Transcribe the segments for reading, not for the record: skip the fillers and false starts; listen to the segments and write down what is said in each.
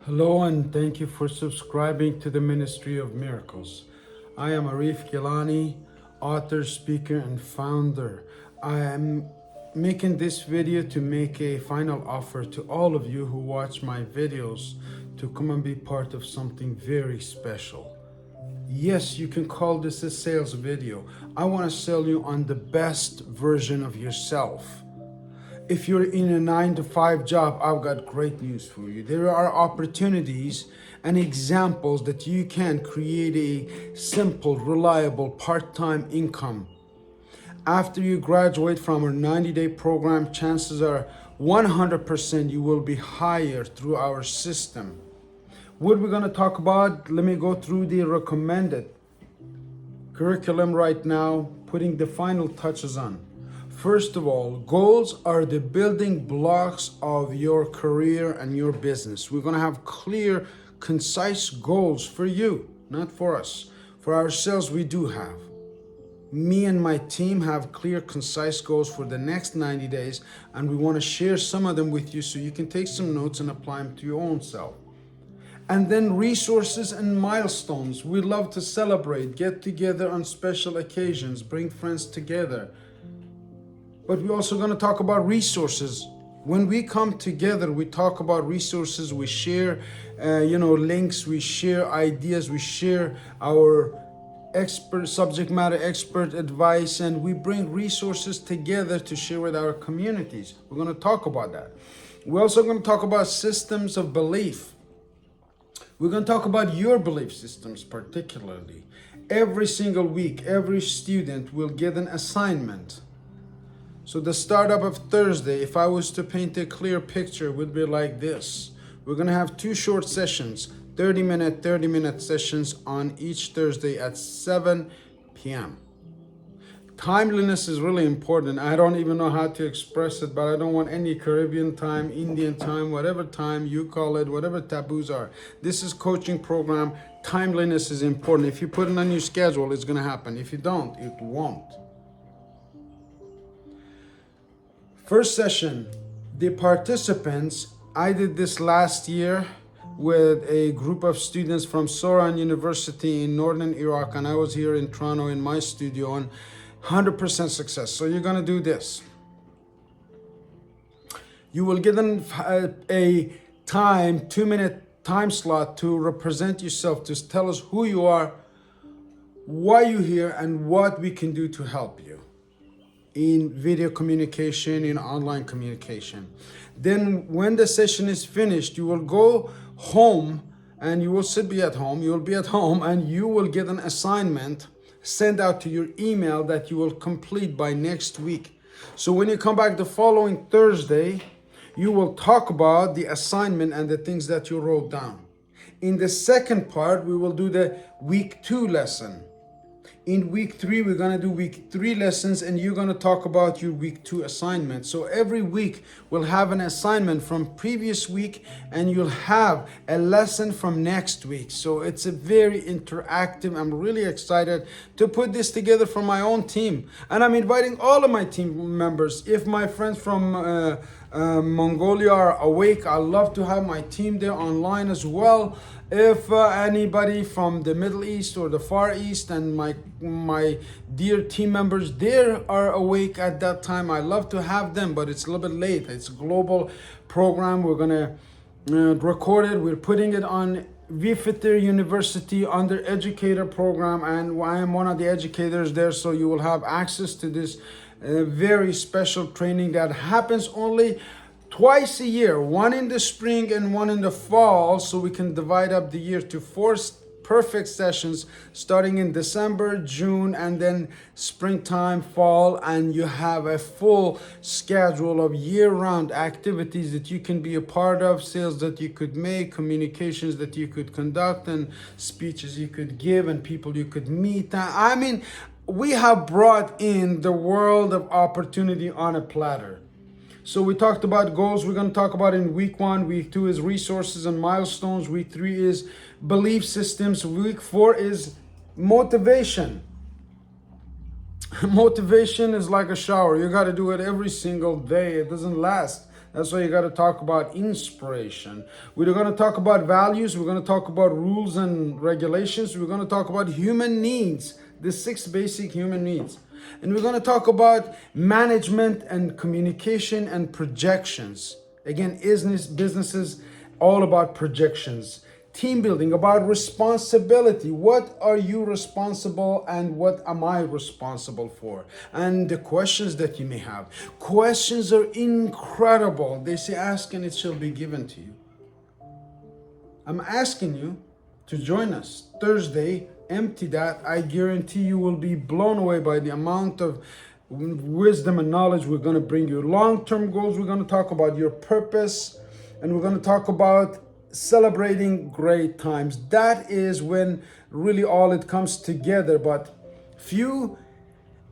Hello and thank you for subscribing to the Ministry of Miracles. I am Arif Gilany, author, speaker, and founder. I am making this video to make a final offer to all of you who watch my videos to come and be part of something very special. Yes, you can call this a sales video. I want to sell you on the best version of yourself. If you're in a 9-to-5 job, I've got great news for you. There are opportunities and examples that you can create a simple, reliable, part-time income. After you graduate from our 90-day program, chances are 100% you will be hired through our system. What we're going to talk about, let me go through the recommended curriculum right now, putting the final touches on. First of all, goals are the building blocks of your career and your business. We're going to have clear, concise goals for you, not for us. For ourselves, we do have. Me and my team have clear, concise goals for the next 90 days, and we want to share some of them with you so you can take some notes and apply them to your own self. And then resources and milestones. We love to celebrate, get together on special occasions, bring friends together. But we're also going to talk about resources. When we come together, we talk about resources. We share, links. We share ideas. We share our subject matter expert advice, and we bring resources together to share with our communities. We're going to talk about that. We're also going to talk about systems of belief. We're going to talk about your belief systems particularly. Every single week, every student will get an assignment. So the startup of Thursday, if I was to paint a clear picture, would be like this. We're going to have 2 short sessions, 30-minute sessions on each Thursday at 7 p.m. Timeliness is really important. I don't even know how to express it, but I don't want any Caribbean time, Indian time, whatever time you call it, whatever taboos are. This is coaching program. Timeliness is important. If you put it on your schedule, it's going to happen. If you don't, it won't. First session, the participants, I did this last year with a group of students from Soran University in northern Iraq, and I was here in Toronto in my studio, and 100% success. So you're gonna do this. You will get a 2-minute time slot to represent yourself, to tell us who you are, why you're here, and what we can do to help you in video communication, in online communication. Then when the session is finished, you will go home and you will be at home. You will be at home and you will get an assignment sent out to your email that you will complete by next week. So when you come back the following Thursday, you will talk about the assignment and the things that you wrote down. In the second part, we will do the week 2 lesson. In week 3, we're going to do week 3 lessons, and you're going to talk about your week 2 assignment. So every week we'll have an assignment from previous week, and you'll have a lesson from next week. So it's a very interactive. I'm really excited to put this together for my own team. And I'm inviting all of my team members. If my friends from Mongolia are awake, I love to have my team there online as well. If anybody from the Middle East or the Far East and my dear team members there are awake at that time, I love to have them, but it's a little bit late. It's a global program. We're gonna record it. We're putting it on VFITER University under educator program, and I am one of the educators there, so you will have access to this very special training that happens only twice a year, one in the spring and one in the fall, so we can divide up the year to 4 perfect sessions starting in December, June, and then springtime, fall, and you have a full schedule of year-round activities that you can be a part of, sales that you could make, communications that you could conduct, and speeches you could give, and people you could meet. I mean, we have brought in the world of opportunity on a platter. So we talked about goals. We're going to talk about in week 1. Week 2 is resources and milestones. Week 3 is belief systems. Week 4 is motivation. Motivation is like a shower. You got to do it every single day. It doesn't last. That's why you got to talk about inspiration. We're going to talk about values. We're going to talk about rules and regulations. We're going to talk about human needs, the 6 basic human needs. And we're going to talk about management and communication and projections. Again, businesses, all about projections. Team building, about responsibility. What are you responsible and what am I responsible for? And the questions that you may have. Questions are incredible. They say, ask and it shall be given to you. I'm asking you to join us Thursday. Empty that. I guarantee you will be blown away by the amount of wisdom and knowledge we're going to bring you. Long-term goals, we're going to talk about your purpose, and we're going to talk about celebrating great times. That is when really all it comes together. But few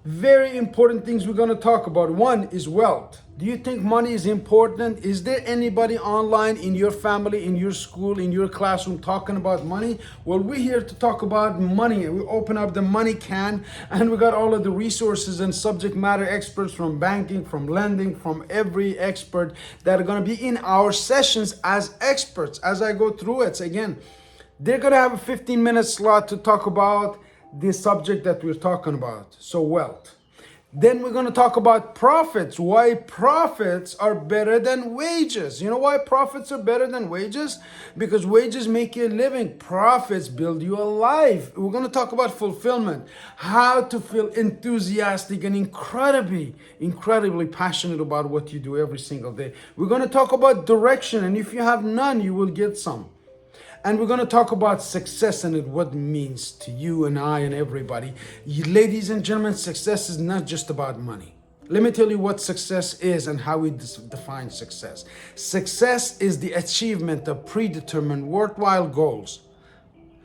very important things we're going to talk about. One is wealth. Do you think money is important? Is there anybody online in your family, in your school, in your classroom talking about money? Well, we're here to talk about money. We open up the money can and we got all of the resources and subject matter experts from banking, from lending, from every expert that are going to be in our sessions as experts. As I go through it, again, they're going to have a 15-minute slot to talk about the subject that we're talking about. So wealth. Then we're going to talk about profits. Why profits are better than wages. You know why profits are better than wages? Because wages make you a living. Profits build you a life. We're going to talk about fulfillment. How to feel enthusiastic and incredibly passionate about what you do every single day. We're going to talk about direction. And if you have none, you will get some. And we're going to talk about success and what it means to you and I and everybody. Ladies and gentlemen, success is not just about money. Let me tell you what success is and how we define success. Success is the achievement of predetermined worthwhile goals.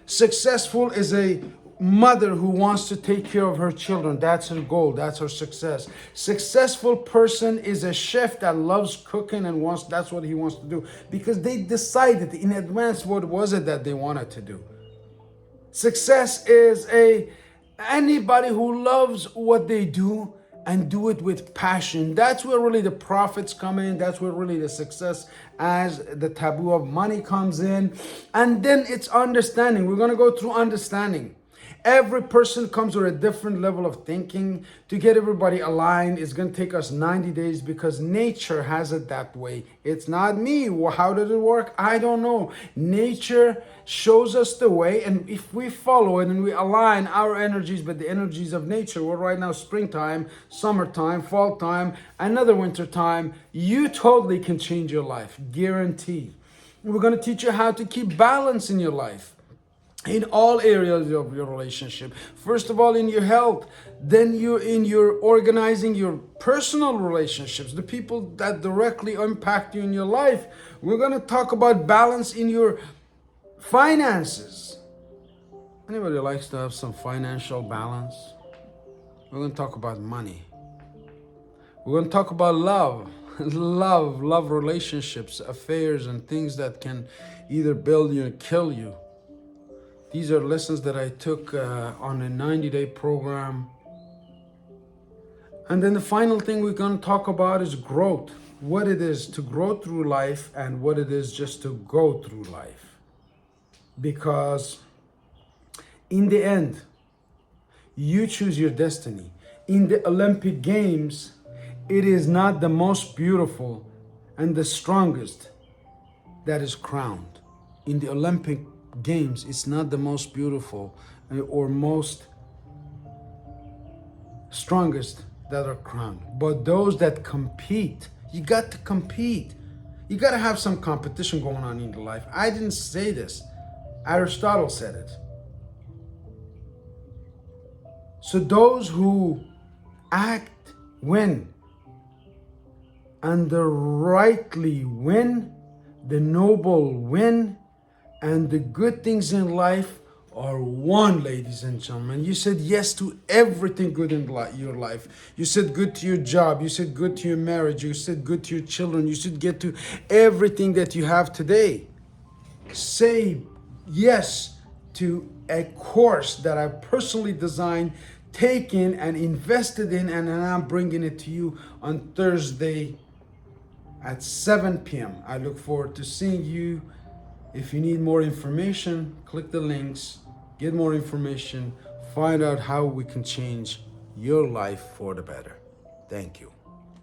Successful is a mother who wants to take care of her children. That's her goal. That's her success. Successful person is a chef that loves cooking and that's what he wants to do because they decided in advance what was it that they wanted to do. Success is anybody who loves what they do and do it with passion. That's where really the profits come in. That's where really the success as the taboo of money comes in. And then it's understanding. We're going to go through understanding. Every person comes with a different level of thinking. To get everybody aligned, it's going to take us 90 days because nature has it that way. It's not me. Well, how did it work? I don't know. Nature shows us the way, and if we follow it and we align our energies with the energies of nature, we're right now springtime, summertime, fall time, another winter time, you totally can change your life. Guaranteed. We're going to teach you how to keep balance in your life. In all areas of your relationship. First of all, in your health, then you're in your organizing your personal relationships, the people that directly impact you in your life. We're going to talk about balance in your finances. Anybody likes to have some financial balance? We're going to talk about money. We're going to talk about love. love relationships, affairs, and things that can either build you or kill you. These are lessons that I took on a 90-day program. And then the final thing we're going to talk about is growth. What it is to grow through life and what it is just to go through life. Because in the end, you choose your destiny. In the Olympic Games, it is not the most beautiful and the strongest that is crowned. In the Olympic Games, it's not the most beautiful or most strongest that are crowned, but those that compete. You got to compete. You got to have some competition going on in your life. I didn't say this. Aristotle said it. So those who act win, and the rightly win, the noble win, and the good things in life are won, ladies and gentlemen. You said yes to everything good in your life. You said good to your job. You said good to your marriage. You said good to your children. You should get to everything that you have today. Say yes to a course that I personally designed, taken and invested in, and I'm bringing it to you on Thursday at 7 p.m. I look forward to seeing you. If you need more information, click the links, get more information, find out how we can change your life for the better. Thank you.